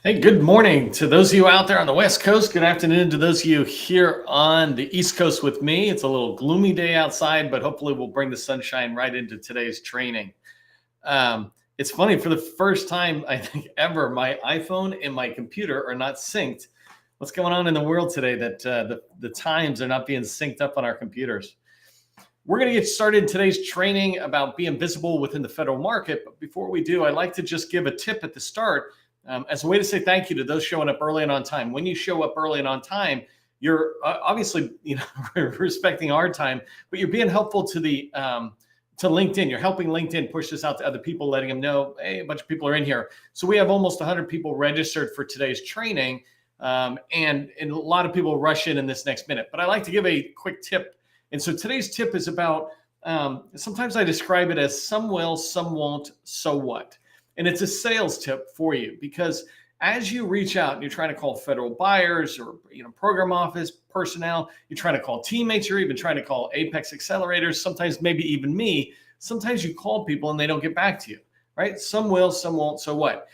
Hey, good morning to those of you out there on the West Coast. Good afternoon to those of you here on the East Coast with me. It's a little gloomy day outside, but hopefully we'll bring the sunshine right into today's training. It's funny, for the first time, I think ever, my iPhone and my computer are not synced. What's going on in the world today that the times are not being synced up on our computers? We're going to get started in today's training about being visible within the federal market. But before we do, I'd like to just give a tip at the start as a way to say thank you to those showing up early and on time. When you show up early and on time, you're obviously respecting our time, but you're being helpful to the to LinkedIn. You're helping LinkedIn push this out to other people, letting them know, hey, a bunch of people are in here. So we have almost 100 people registered for today's training, and a lot of people rush in this next minute. But I like to give a quick tip. And so today's tip is about, sometimes I describe it as some will, some won't, so what? And it's a sales tip for you, because as you reach out and you're trying to call federal buyers or program office personnel, you're trying to call teammates, you're even trying to call APEX Accelerators, sometimes maybe even me, sometimes you call people and they don't get back to you, right? Some will, some won't, so what?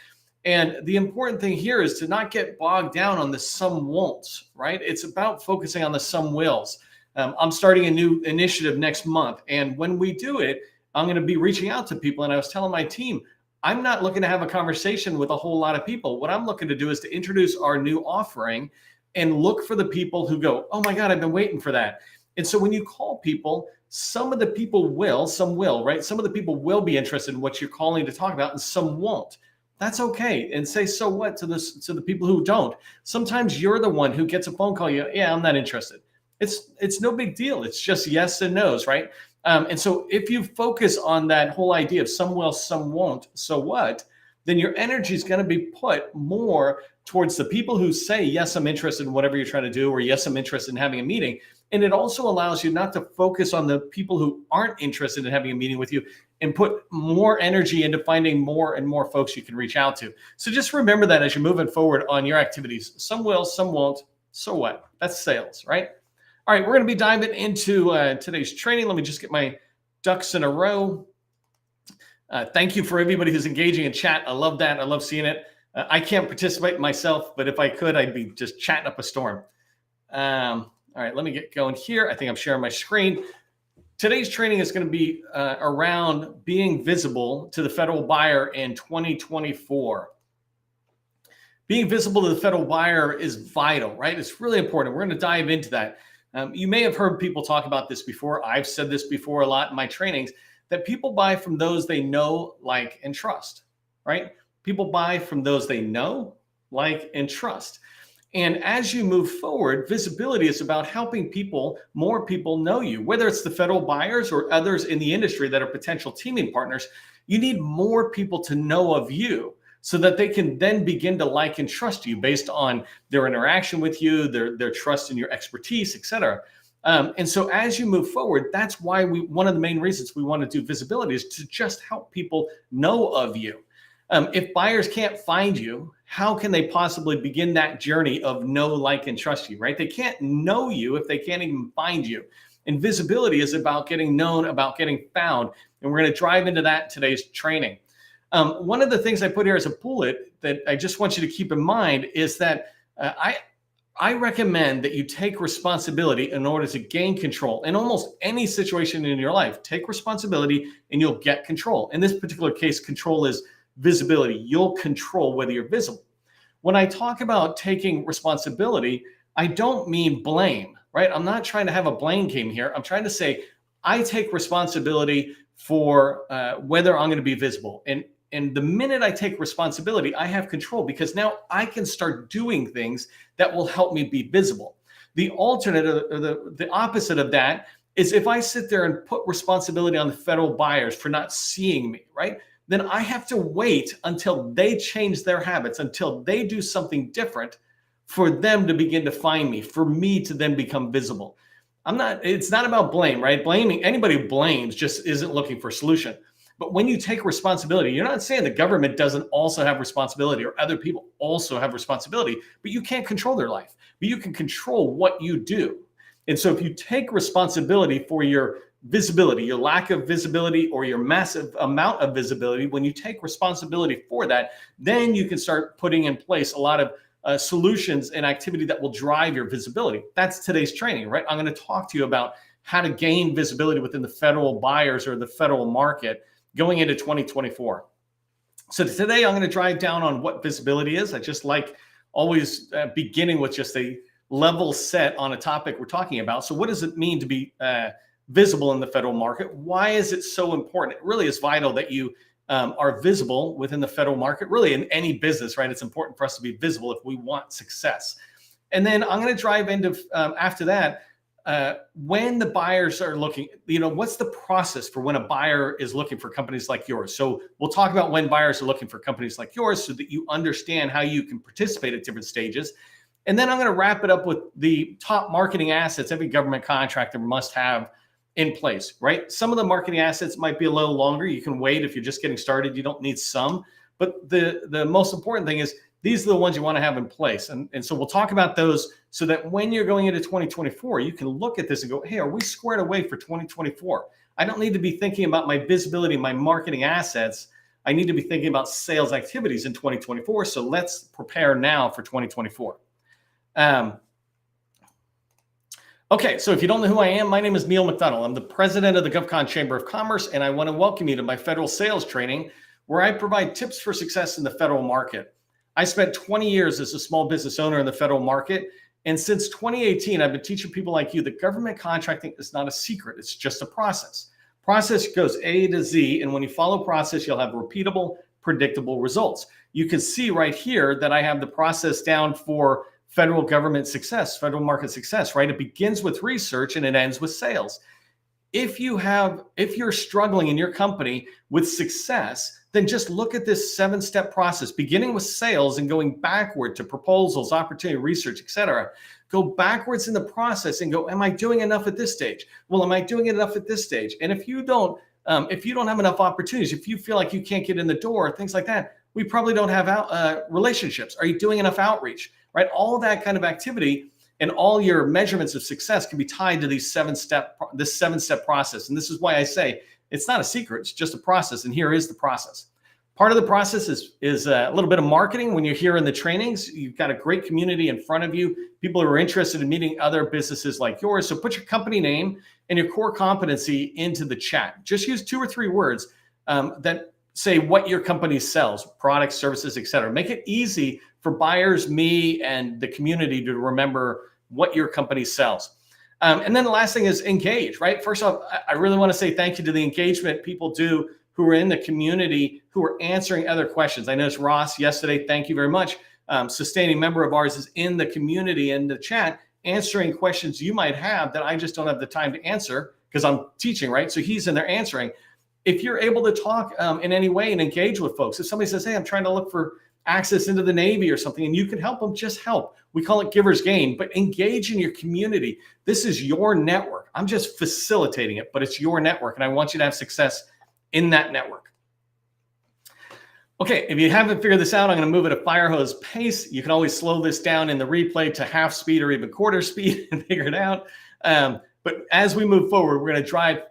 And the important thing here is to not get bogged down on the some won'ts, right? It's about focusing on the some wills. I'm starting a new initiative next month, and when we do it, I'm going to be reaching out to people. And I was telling my team, I'm not looking to have a conversation with a whole lot of people. What I'm looking to do is to introduce our new offering and look for the people who go, oh my God, I've been waiting for that. And so when you call people, some of the people will, some will, right? Some of the people will be interested in what you're calling to talk about, and some won't. That's okay. And say, so what, to the people who don't. Sometimes you're the one who gets a phone call, yeah, I'm not interested. It's no big deal. It's just yes and no's, right? And so if you focus on that whole idea of some will, some won't, so what, then your energy is going to be put more towards the people who say, yes, I'm interested in whatever you're trying to do, or yes, I'm interested in having a meeting. And it also allows you not to focus on the people who aren't interested in having a meeting with you, and put more energy into finding more and more folks you can reach out to. So just remember that as you're moving forward on your activities. Some will, some won't, so what? That's sales, right? All right, we're going to be diving into today's training. Let me just get my ducks in a row. Thank you for everybody who's engaging in chat. I love that. I love seeing it. I can't participate myself, but if I could, I'd be just chatting up a storm. All right, let me get going here. I think I'm sharing my screen. Today's training is going to be around being visible to the federal buyer in 2024. Being visible to the federal buyer is vital, right? It's really important. We're going to dive into that. You may have heard people talk about this before. I've said this before a lot in my trainings, that people buy from those they know, like, and trust, right? People buy from those they know, like, and trust. And as you move forward, visibility is about helping more people know you, whether it's the federal buyers or others in the industry that are potential teaming partners. You need more people to know of you, so that they can then begin to like and trust you based on their interaction with you, their trust in your expertise, et cetera. And so as you move forward, that's why one of the main reasons we want to do visibility is to just help people know of you. If buyers can't find you, how can they possibly begin that journey of know, like, and trust you, right? They can't know you if they can't even find you. And visibility is about getting known, about getting found. And we're going to drive into that in today's training. One of the things I put here as a bullet that I just want you to keep in mind is that I recommend that you take responsibility in order to gain control. In almost any situation in your life, take responsibility and you'll get control. In this particular case, control is visibility. You'll control whether you're visible. When I talk about taking responsibility, I don't mean blame, right? I'm not trying to have a blame game here. I'm trying to say I take responsibility for whether I'm going to be visible. And the minute I take responsibility, I have control, because now I can start doing things that will help me be visible. The alternate, or the opposite of that, is if I sit there and put responsibility on the federal buyers for not seeing me, right? Then I have to wait until they change their habits, until they do something different for them to begin to find me, for me to then become visible. It's not about blame, right? Blaming, anybody who blames just isn't looking for a solution. But when you take responsibility, you're not saying the government doesn't also have responsibility, or other people also have responsibility, but you can't control their life, but you can control what you do. And so if you take responsibility for your visibility, your lack of visibility, or your massive amount of visibility, when you take responsibility for that, then you can start putting in place a lot of solutions and activity that will drive your visibility. That's today's training, right? I'm going to talk to you about how to gain visibility within the federal buyers or the federal market going into 2024. So today I'm going to drive down on what visibility is. I just like always beginning with just a level set on a topic we're talking about. So what does it mean to be visible in the federal market? Why is it so important? It really is vital that you are visible within the federal market, really in any business, right? It's important for us to be visible if we want success. And then I'm going to drive into, after that, when the buyers are looking, what's the process for when a buyer is looking for companies like yours? So we'll talk about when buyers are looking for companies like yours so that you understand how you can participate at different stages. And then I'm going to wrap it up with the top marketing assets every government contractor must have in place, right? Some of the marketing assets might be a little longer. You can wait if you're just getting started. You don't need some. But the most important thing is these are the ones you want to have in place. And so we'll talk about those so that when you're going into 2024, you can look at this and go, hey, are we squared away for 2024? I don't need to be thinking about my visibility, my marketing assets. I need to be thinking about sales activities in 2024. So let's prepare now for 2024. Okay, so if you don't know who I am, my name is Neil McDonnell. I'm the president of the GovCon Chamber of Commerce, and I want to welcome you to my federal sales training, where I provide tips for success in the federal market. I spent 20 years as a small business owner in the federal market, and since 2018, I've been teaching people like you that government contracting is not a secret, it's just a process. Process goes A to Z, and when you follow process, you'll have repeatable, predictable results. You can see right here that I have the process down for federal government success, federal market success, right? It begins with research and it ends with sales. If you're struggling in your company with success, then just look at this 7-step process, beginning with sales and going backward to proposals, opportunity, research, etc. Go backwards in the process and go, am I doing enough at this stage? Well, am I doing enough at this stage? And if you don't have enough opportunities, if you feel like you can't get in the door, things like that, we probably don't have relationships. Are you doing enough outreach? Right? All of that kind of activity and all your measurements of success can be tied to this 7-step process. And this is why I say it's not a secret, it's just a process. And here is the process. Part of the process is a little bit of marketing. When you're here in the trainings, you've got a great community in front of you, people who are interested in meeting other businesses like yours. So put your company name and your core competency into the chat. Just use 2 or 3 words that say what your company sells, products, services, etc. Make it easy for buyers, me, and the community to remember what your company sells. And then the last thing is engage, right? First off, I really want to say thank you to the engagement people do who are in the community, who are answering other questions. I noticed Ross yesterday, thank you very much. Sustaining member of ours is in the community, in the chat, answering questions you might have that I just don't have the time to answer because I'm teaching, right? So he's in there answering. If you're able to talk in any way and engage with folks, if somebody says, hey, I'm trying to look for access into the Navy or something, and you can help them, just help. We call it giver's gain, but engage in your community. This is your network. I'm just facilitating it, but it's your network, and I want you to have success in that network. Okay, if you haven't figured this out, I'm going to move at a fire hose pace. You can always slow this down in the replay to half speed or even quarter speed and figure it out. But as we move forward, we're going to drive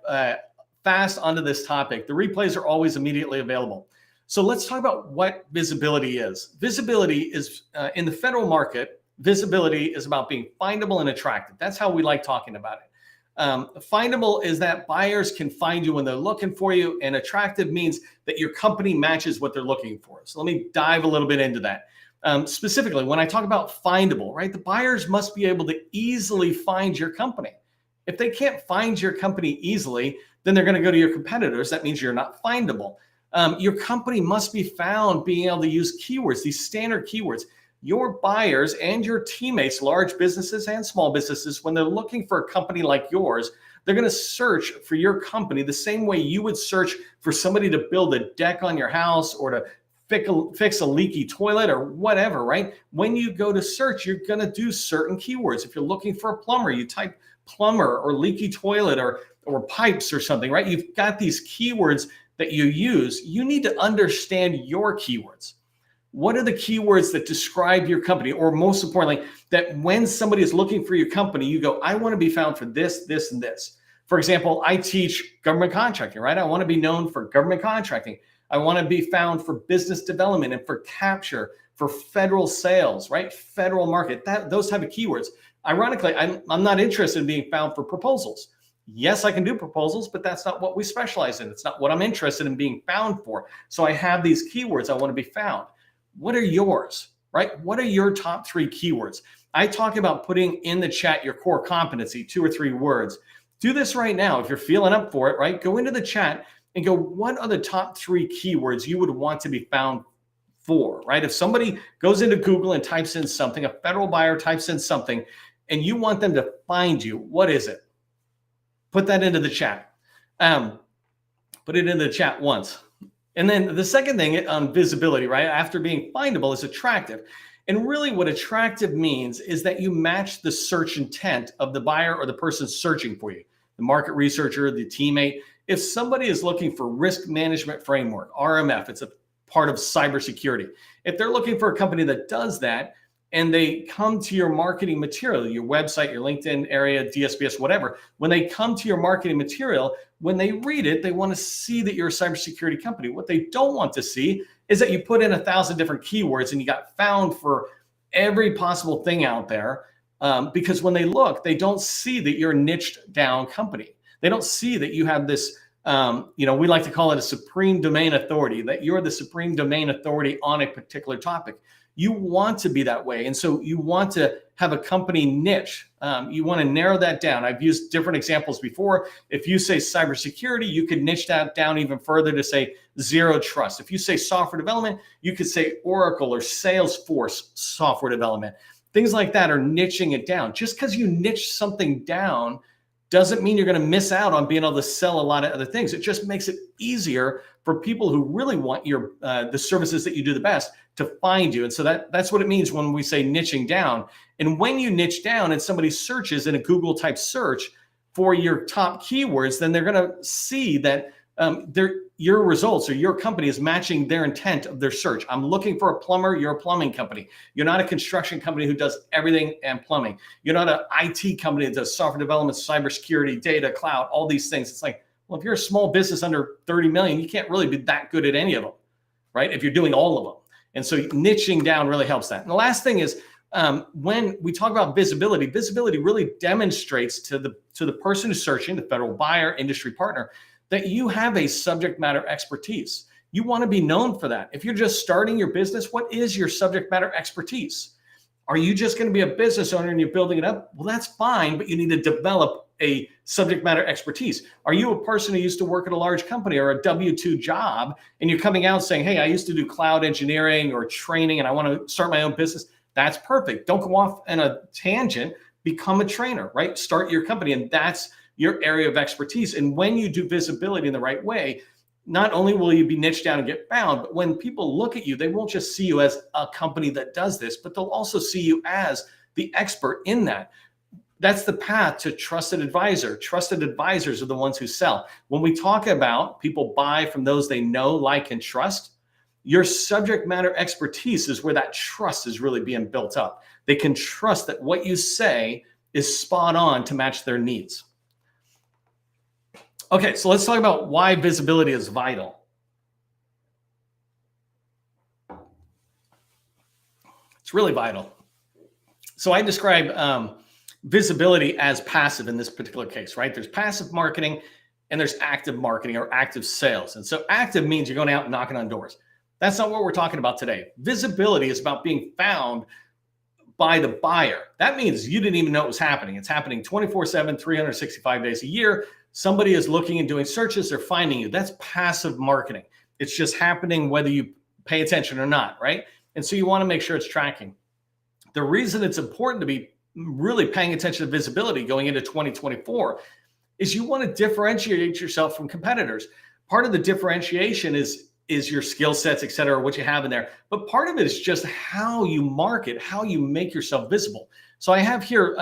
fast onto this topic. The replays are always immediately available. So let's talk about what visibility is. Visibility is, in the federal market, visibility is about being findable and attractive. That's how we like talking about it. Findable is that buyers can find you when they're looking for you, and attractive means that your company matches what they're looking for. So let me dive a little bit into that. Specifically, when I talk about findable, right, the buyers must be able to easily find your company. If they can't find your company easily, then they're going to go to your competitors. That means you're not findable. Your company must be found being able to use keywords, these standard keywords. Your buyers and your teammates, large businesses and small businesses, when they're looking for a company like yours, they're going to search for your company the same way you would search for somebody to build a deck on your house or to fix a leaky toilet or whatever, right? When you go to search, you're going to do certain keywords. If you're looking for a plumber, you type plumber or leaky toilet or pipes or something, right? You've got these keywords that you use. You need to understand your keywords. What are the keywords that describe your company? Or most importantly, that when somebody is looking for your company, you go, I want to be found for this, this, and this. For example, I teach government contracting, right? I want to be known for government contracting. I want to be found for business development and for capture, for federal sales, right? Federal market, those type of keywords. Ironically, I'm not interested in being found for proposals. Yes, I can do proposals, but that's not what we specialize in. It's not what I'm interested in being found for. So I have these keywords I want to be found. What are yours, right? What are your top 3 keywords? I talk about putting in the chat your core competency, 2 or 3 words. Do this right now. If you're feeling up for it, right? Go into the chat and go, what are the top 3 keywords you would want to be found for, right? If somebody goes into Google and types in something, a federal buyer types in something, and you want them to find you, what is it? Put that into the chat. Put it into the chat once. And then the second thing on visibility, right? After being findable is attractive. And really what attractive means is that you match the search intent of the buyer or the person searching for you, the market researcher, the teammate. If somebody is looking for risk management framework, RMF, it's a part of cybersecurity. If they're looking for a company that does that, and they come to your marketing material, your website, your LinkedIn area, DSBS, whatever, when they come to your marketing material, when they read it, they want to see that you're a cybersecurity company. What they don't want to see is that you put in 1,000 different keywords and you got found for every possible thing out there. Because when they look, they don't see that you're a niched down company. They don't see that you have this, we like to call it a supreme domain authority, that you're the supreme domain authority on a particular topic. You want to be that way. And so you want to have a company niche. You want to narrow that down. I've used different examples before. If you say cybersecurity, you could niche that down even further to say zero trust. If you say software development, you could say Oracle or Salesforce software development. Things like that are niching it down. Just because you niche something down doesn't mean you're going to miss out on being able to sell a lot of other things. It just makes it easier for people who really want your the services that you do the best to find you. And so that's what it means when we say niching down. And when you niche down and somebody searches in a Google type search for your top keywords, then they're going to see that your results or your company is matching their intent of their search. I'm looking for a plumber. You're a plumbing company. You're not a construction company who does everything and plumbing. You're not an IT company that does software development, cybersecurity, data, cloud, all these things. It's like, well, if you're a small business under 30 million, you can't really be that good at any of them, right? If you're doing all of them. And so niching down really helps that. And the last thing is when we talk about visibility, visibility really demonstrates to the person who's searching, the federal buyer, industry partner, that you have a subject matter expertise. You want to be known for that. If you're just starting your business, what is your subject matter expertise? Are you just going to be a business owner and you're building it up? Well, that's fine, but you need to develop a subject matter expertise. Are you a person who used to work at a large company or a W-2 job and you're coming out saying, hey, I used to do cloud engineering or training and I want to start my own business? That's perfect. Don't go off on a tangent. Become a trainer, right? Start your company, and that's your area of expertise. And when you do visibility in the right way, not only will you be niched down and get found, but when people look at you, they won't just see you as a company that does this, but they'll also see you as the expert in that. That's the path to trusted advisor. Trusted advisors are the ones who sell. When we talk about people buy from those they know, like, and trust, your subject matter expertise is where that trust is really being built up. They can trust that what you say is spot on to match their needs. Okay, so let's talk about why visibility is vital. It's really vital. So I describe visibility as passive in this particular case, right? There's passive marketing and there's active marketing or active sales. And so active means you're going out and knocking on doors. That's not what we're talking about today. Visibility is about being found by the buyer. That means you didn't even know it was happening. It's happening 24/7, 365 days a year. Somebody is looking and doing searches, they're finding you. That's passive marketing. It's just happening whether you pay attention or not, right? And so you want to make sure it's tracking. The reason it's important to be really paying attention to visibility going into 2024 is you want to differentiate yourself from competitors. Part of the differentiation is your skill sets, et cetera, what you have in there. But part of it is just how you market, how you make yourself visible. So I have here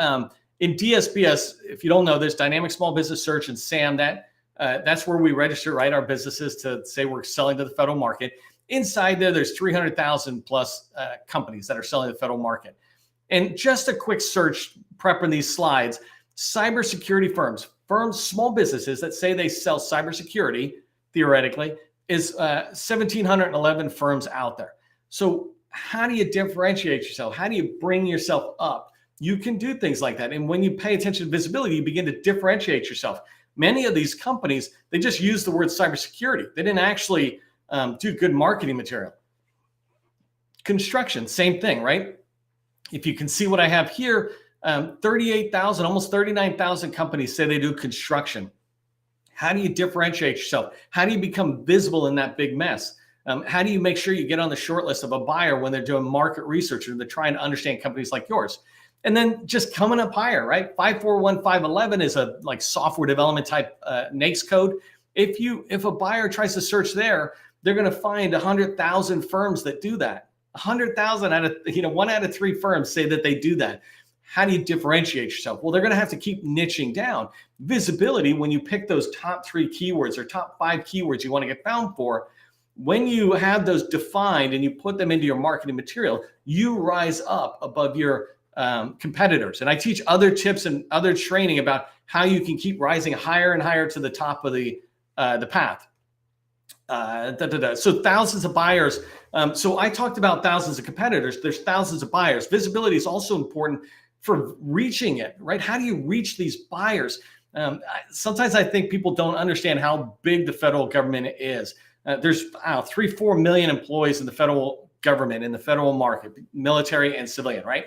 in DSBS, if you don't know this, Dynamic Small Business Search and SAM, that's where we register, right, our businesses to say we're selling to the federal market. Inside there's 300,000 plus companies that are selling to the federal market. And just a quick search, prepping these slides, Cybersecurity firms, small businesses that say they sell cybersecurity, theoretically, is 1,711 firms out there. So how do you differentiate yourself? How do you bring yourself up? You can do things like that. And when you pay attention to visibility, you begin to differentiate yourself. Many of these companies, they just use the word cybersecurity. They didn't actually do good marketing material. Construction, same thing, right? If you can see what I have here, 38,000, almost 39,000 companies say they do construction. How do you differentiate yourself? How do you become visible in that big mess? How do you make sure you get on the short list of a buyer when they're doing market research or they're trying to understand companies like yours? And then just coming up higher, right? 541511 is a like software development type NAICS code. If a buyer tries to search there, they're going to find 100,000 firms that do that. 100,000 out of, 1 out of 3 firms say that they do that. How do you differentiate yourself? Well, they're going to have to keep niching down. Visibility, when you pick those top 3 keywords or top 5 keywords you want to get found for, when you have those defined and you put them into your marketing material, you rise up above your competitors. And I teach other tips and other training about how you can keep rising higher and higher to the top of the path. So thousands of buyers. So I talked about thousands of competitors. There's thousands of buyers. Visibility is also important for reaching it, right? How do you reach these buyers? Sometimes I think people don't understand how big the federal government is. There's 3-4 million employees in the federal government, in the federal market, military and civilian, right?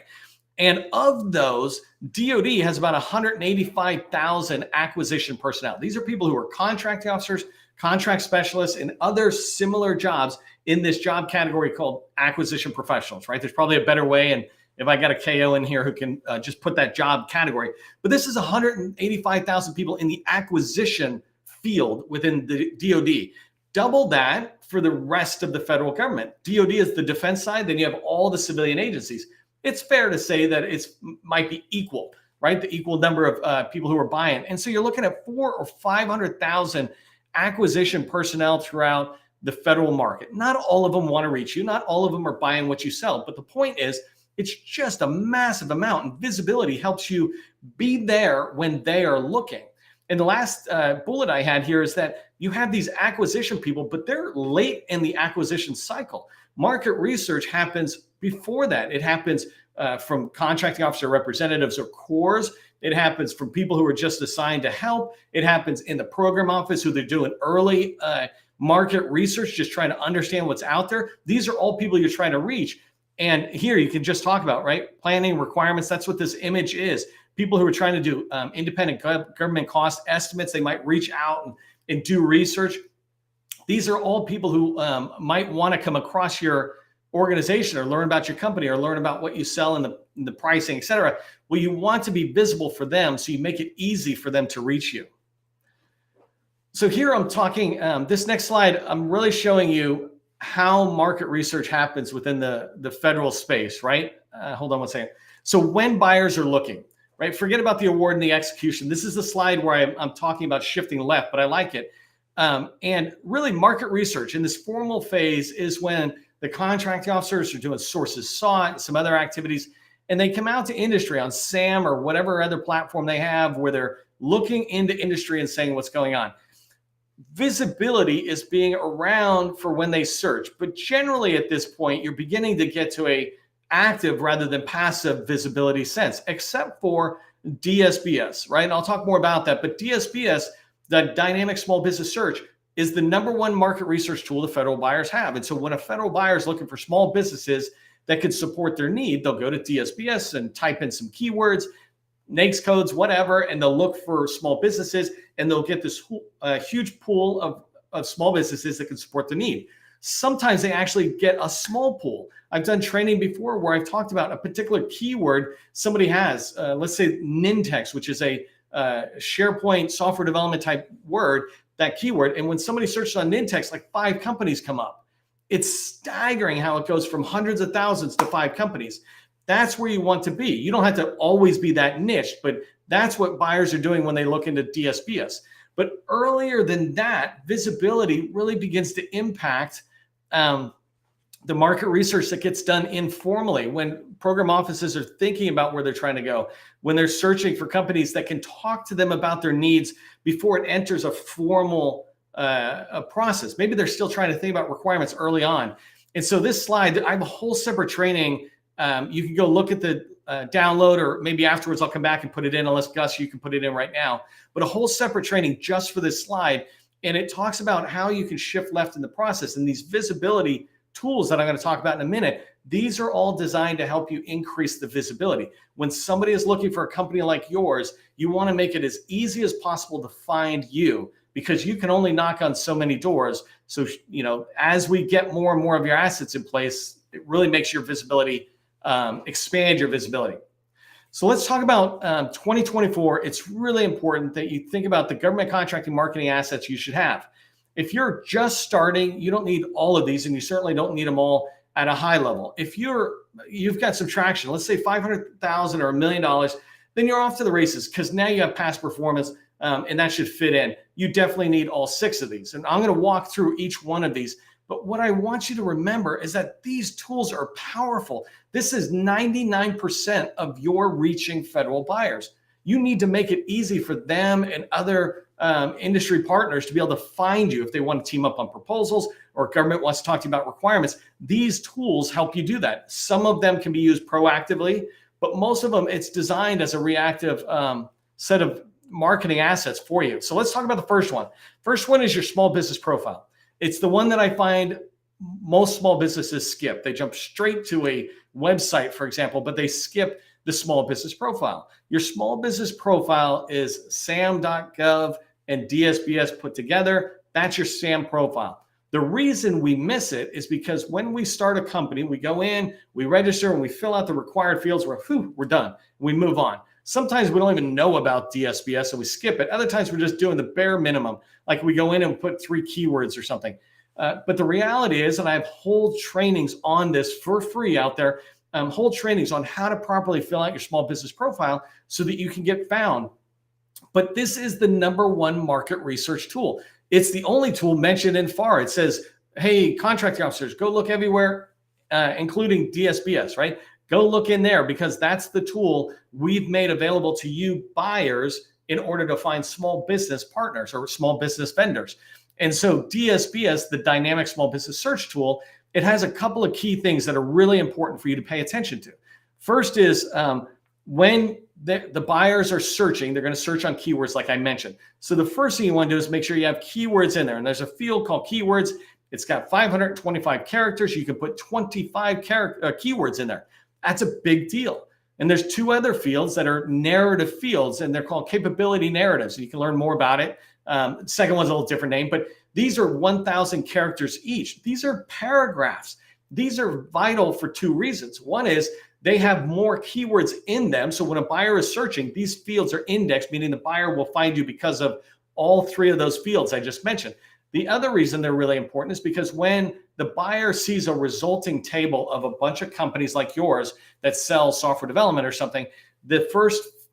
And of those, DoD has about 185,000 acquisition personnel. These are people who are contracting officers, contract specialists, and other similar jobs in this job category called acquisition professionals, right? There's probably a better way, and if I got a KO in here who can just put that job category. But this is 185,000 people in the acquisition field within the DoD. Double that for the rest of the federal government. DoD is the defense side, then you have all the civilian agencies. It's fair to say that it's might be equal, right? The equal number of people who are buying. And so you're looking at 400,000 or 500,000 acquisition personnel throughout the federal market. Not all of them want to reach you. Not all of them are buying what you sell. But the point is, it's just a massive amount. And visibility helps you be there when they are looking. And the last bullet I had here is that you have these acquisition people, but they're late in the acquisition cycle. Market research happens before that. It happens from contracting officer representatives or cores. It happens from people who are just assigned to help. It happens in the program office who they're doing early market research, just trying to understand what's out there. These are all people you're trying to reach. And here you can just talk about, right? Planning requirements. That's what this image is. People who are trying to do independent government cost estimates. They might reach out and do research. These are all people who might want to come across your organization or learn about your company or learn about what you sell in the pricing, et cetera. Well, you want to be visible for them, so you make it easy for them to reach you. So here I'm talking, this next slide, I'm really showing you how market research happens within the federal space, right? Hold on one second. So when buyers are looking, right? Forget about the award and the execution. This is the slide where I'm talking about shifting left, but I like it. And really market research in this formal phase is when the contracting officers are doing sources sought, some other activities, and they come out to industry on SAM or whatever other platform they have where they're looking into industry and saying what's going on. Visibility is being around for when they search, but generally at this point, you're beginning to get to a active rather than passive visibility sense, except for DSBS, right? And I'll talk more about that, but DSBS, the Dynamic Small Business Search, is the #1 market research tool the federal buyers have. And so when a federal buyer is looking for small businesses that could support their need, they'll go to DSBS and type in some keywords, NAICS codes, whatever, and they'll look for small businesses, and they'll get this huge pool of small businesses that can support the need. Sometimes they actually get a small pool. I've done training before where I've talked about a particular keyword somebody has, let's say Nintex, which is a SharePoint software development type word, that keyword. And when somebody searches on Nintex, like 5 companies come up. It's staggering how it goes from hundreds of thousands to 5 companies. That's where you want to be. You don't have to always be that niche, but that's what buyers are doing when they look into DSBS. But earlier than that, visibility really begins to impact the market research that gets done informally when program offices are thinking about where they're trying to go, when they're searching for companies that can talk to them about their needs before it enters a formal process. Maybe they're still trying to think about requirements early on. And so this slide, I have a whole separate training. You can go look at the download, or maybe afterwards I'll come back and put it in, unless Gus, you can put it in right now, but a whole separate training just for this slide. And it talks about how you can shift left in the process, and these visibility tools that I'm going to talk about in a minute. These are all designed to help you increase the visibility. When somebody is looking for a company like yours, you want to make it as easy as possible to find you, because you can only knock on so many doors. So, as we get more and more of your assets in place, it really makes your visibility, expand your visibility. So let's talk about 2024. It's really important that you think about the government contracting marketing assets you should have. If you're just starting, you don't need all of these, and you certainly don't need them all at a high level. If you've got some traction, let's say $500,000 or $1 million, then you're off to the races, because now you have past performance, and that should fit in. You definitely need all 6 of these, and I'm going to walk through each one of these. But what I want you to remember is that these tools are powerful. This is 99% of your reaching federal buyers. You need to make it easy for them and other industry partners to be able to find you if they want to team up on proposals, or government wants to talk to you about requirements. These tools help you do that. Some of them can be used proactively, but most of them, it's designed as a reactive set of marketing assets for you. So let's talk about the first one. First one is your small business profile. It's the one that I find most small businesses skip. They jump straight to a website, for example, but they skip the small business profile. Your small business profile is SAM.gov and DSBS put together. That's your SAM profile. The reason we miss it is because when we start a company, we go in, we register, and we fill out the required fields. We're done. We move on. Sometimes we don't even know about DSBS, so we skip it. Other times we're just doing the bare minimum, like we go in and put 3 keywords or something. But the reality is, and I have whole trainings on this for free out there, whole trainings on how to properly fill out your small business profile so that you can get found. But this is the #1 market research tool. It's the only tool mentioned in FAR. It says, hey, contracting officers, go look everywhere, including DSBS, right? Go look in there, because that's the tool we've made available to you buyers in order to find small business partners or small business vendors. And so DSBS, the dynamic small business search tool, it has a couple of key things that are really important for you to pay attention to. First is when the buyers are searching, they're going to search on keywords like I mentioned. So the first thing you want to do is make sure you have keywords in there. And there's a field called keywords. It's got 525 characters. You can put 25 keywords in there. That's a big deal. And there's 2 other fields that are narrative fields, and they're called capability narratives. You can learn more about it. The second one's a little different name, but these are 1,000 characters each. These are paragraphs. These are vital for 2 reasons. One is they have more keywords in them. So when a buyer is searching, these fields are indexed, meaning the buyer will find you because of all 3 of those fields I just mentioned. The other reason they're really important is because when the buyer sees a resulting table of a bunch of companies like yours that sell software development or something,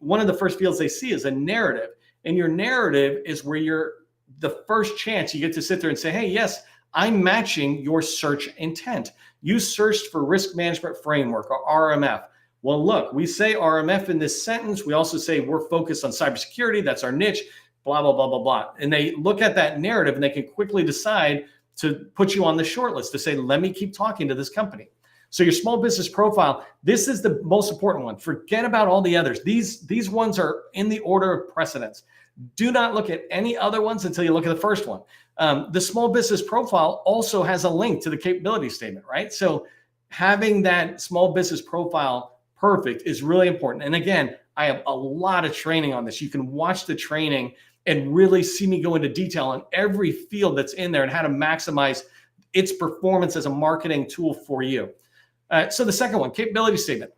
one of the first fields they see is a narrative. And your narrative is where the first chance you get to sit there and say, hey, yes, I'm matching your search intent. You searched for risk management framework, or RMF. Well, look, we say RMF in this sentence. We also say we're focused on cybersecurity. That's our niche, blah, blah, blah, blah, blah. And they look at that narrative and they can quickly decide to put you on the short list to say, let me keep talking to this company. So your small business profile, this is the most important one. Forget about all the others. These ones are in the order of precedence. Do not look at any other ones until you look at the first one. The small business profile also has a link to the capability statement, right? So having that small business profile perfect is really important. And again, I have a lot of training on this. You can watch the training and really see me go into detail on every field that's in there and how to maximize its performance as a marketing tool for you. So the second one, capability statement.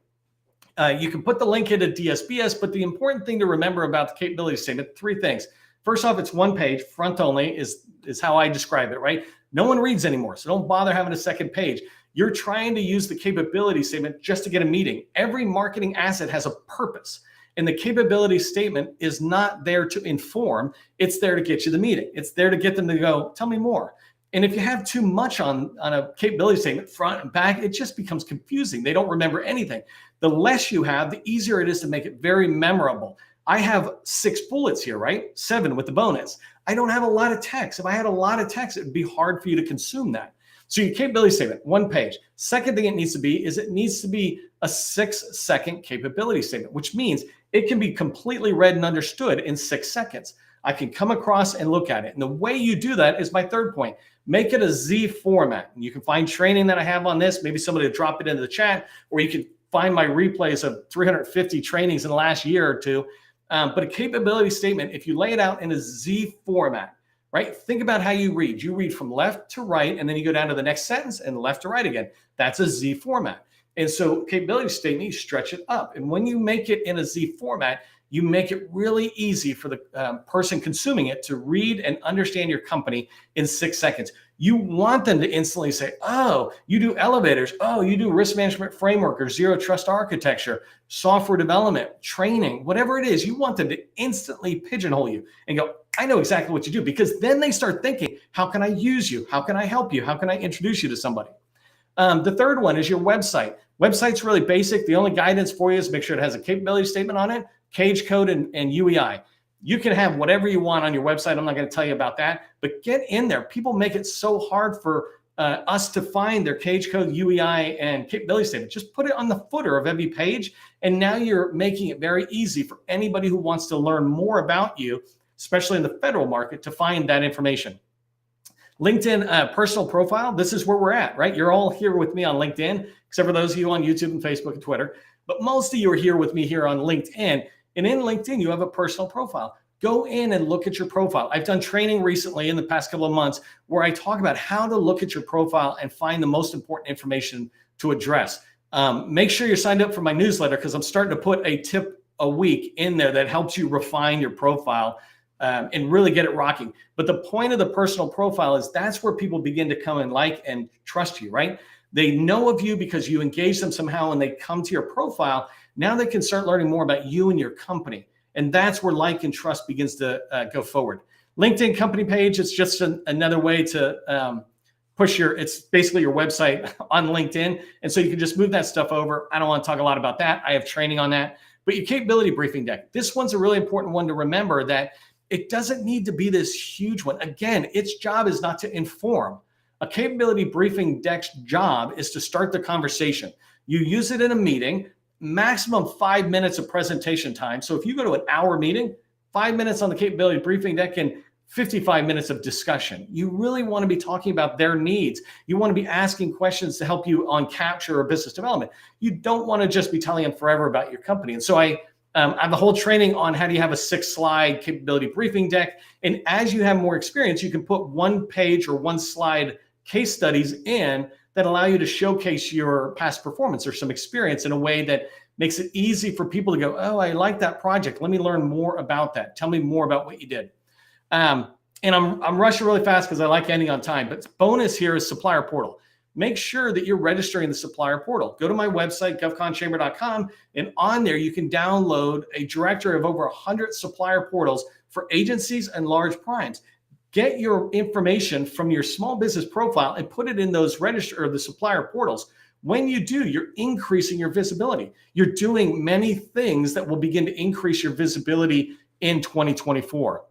You can put the link into DSBS, but the important thing to remember about the capability statement, 3 things. First off, it's 1 page, front only is how I describe it, right? No one reads anymore, so don't bother having a second page. You're trying to use the capability statement just to get a meeting. Every marketing asset has a purpose, and the capability statement is not there to inform. It's there to get you the meeting. It's there to get them to go, tell me more. And if you have too much on a capability statement, front and back, it just becomes confusing. They don't remember anything. The less you have, the easier it is to make it very memorable. I have 6 bullets here, right? 7 with the bonus. I don't have a lot of text. If I had a lot of text, it would be hard for you to consume that. So your capability statement, 1 page. Second thing it needs to be is it needs to be a 6-second capability statement, which means it can be completely read and understood in 6 seconds. I can come across and look at it. And the way you do that is my third point. Make it a Z format. And you can find training that I have on this. Maybe somebody will drop it into the chat, or you can find my replays of 350 trainings in the last year or two. But a capability statement, if you lay it out in a Z format, right? Think about how you read. You read from left to right, and then you go down to the next sentence and left to right again. That's a Z format. And so capability statement, you stretch it up. And when you make it in a Z format, you make it really easy for the person consuming it to read and understand your company in 6 seconds. You want them to instantly say, oh, you do elevators. Oh, you do risk management framework or zero trust architecture, software development, training, whatever it is. You want them to instantly pigeonhole you and go, I know exactly what you do, because then they start thinking, how can I use you? How can I help you? How can I introduce you to somebody? The third one is your website. Website's really basic. The only guidance for you is make sure it has a capability statement on it, cage code, and UEI. You can have whatever you want on your website. I'm not going to tell you about that, but get in there. People make it so hard for us to find their cage code, UEI, and capability statement. Just put it on the footer of every page, and now you're making it very easy for anybody who wants to learn more about you, especially in the federal market, to find that information. LinkedIn personal profile, this is where we're at, right? You're all here with me on LinkedIn, except for those of you on YouTube and Facebook and Twitter. But most of you are here with me here on LinkedIn. And in LinkedIn, you have a personal profile. Go in and look at your profile. I've done training recently in the past couple of months where I talk about how to look at your profile and find the most important information to address. Make sure you're signed up for my newsletter, because I'm starting to put a tip a week in there that helps you refine your profile and really get it rocking. But the point of the personal profile is that's where people begin to come and like and trust you, right? They know of you because you engage them somehow and they come to your profile. Now they can start learning more about you and your company. And that's where like and trust begins to go forward. LinkedIn company page, it's just another way to push it's basically your website on LinkedIn. And so you can just move that stuff over. I don't want to talk a lot about that. I have training on that. But your capability briefing deck, this one's a really important one to remember, that it doesn't need to be this huge one. Again, its job is not to inform. A capability briefing deck's job is to start the conversation. You use it in a meeting, maximum 5 minutes of presentation time. So if you go to an hour meeting, 5 minutes on the capability briefing deck and 55 minutes of discussion. You really want to be talking about their needs. You want to be asking questions to help you on capture or business development. You don't want to just be telling them forever about your company. And so I have a whole training on how do you have a 6-slide capability briefing deck. And as you have more experience, you can put 1 page or 1 slide case studies in that allow you to showcase your past performance or some experience in a way that makes it easy for people to go, oh, I like that project. Let me learn more about that. Tell me more about what you did. And I'm rushing really fast because I like ending on time, but bonus here is supplier portal. Make sure that you're registering the supplier portal. Go to my website, govconchamber.com, and on there you can download a directory of over 100 supplier portals for agencies and large primes. Get your information from your small business profile and put it in those the supplier portals. When you do, you're increasing your visibility. You're doing many things that will begin to increase your visibility in 2024.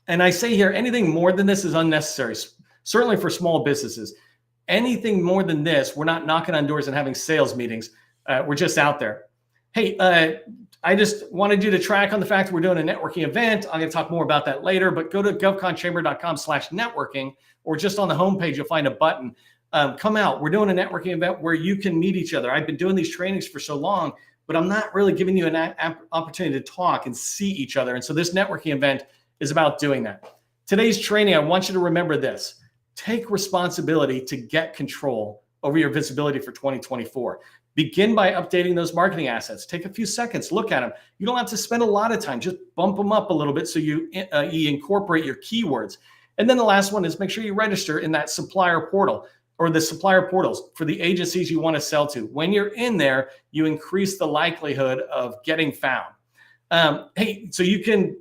And I say here, anything more than this is unnecessary, certainly for small businesses. Anything more than this, we're not knocking on doors and having sales meetings. We're just out there. Hey, I just wanted you to track on the fact that we're doing a networking event. I'm going to talk more about that later, but go to govconchamber.com/networking, or just on the homepage, you'll find a button. Come out. We're doing a networking event where you can meet each other. I've been doing these trainings for so long, but I'm not really giving you an opportunity to talk and see each other. And so this networking event is about doing that. Today's training, I want you to remember this. Take responsibility to get control over your visibility for 2024. Begin by updating those marketing assets. Take a few seconds, look at them. You don't have to spend a lot of time. Just bump them up a little bit so you incorporate your keywords. And then the last one is make sure you register in that supplier portal or the supplier portals for the agencies you want to sell to. When you're in there, you increase the likelihood of getting found. Hey, so you can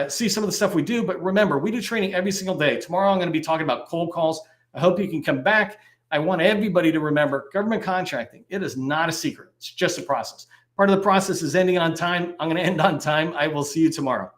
see some of the stuff we do, but remember, we do training every single day. Tomorrow, I'm going to be talking about cold calls, I hope you can come back. I want everybody to remember government contracting. It is not a secret. It's just a process. Part of the process is ending on time. I'm going to end on time. I will see you tomorrow.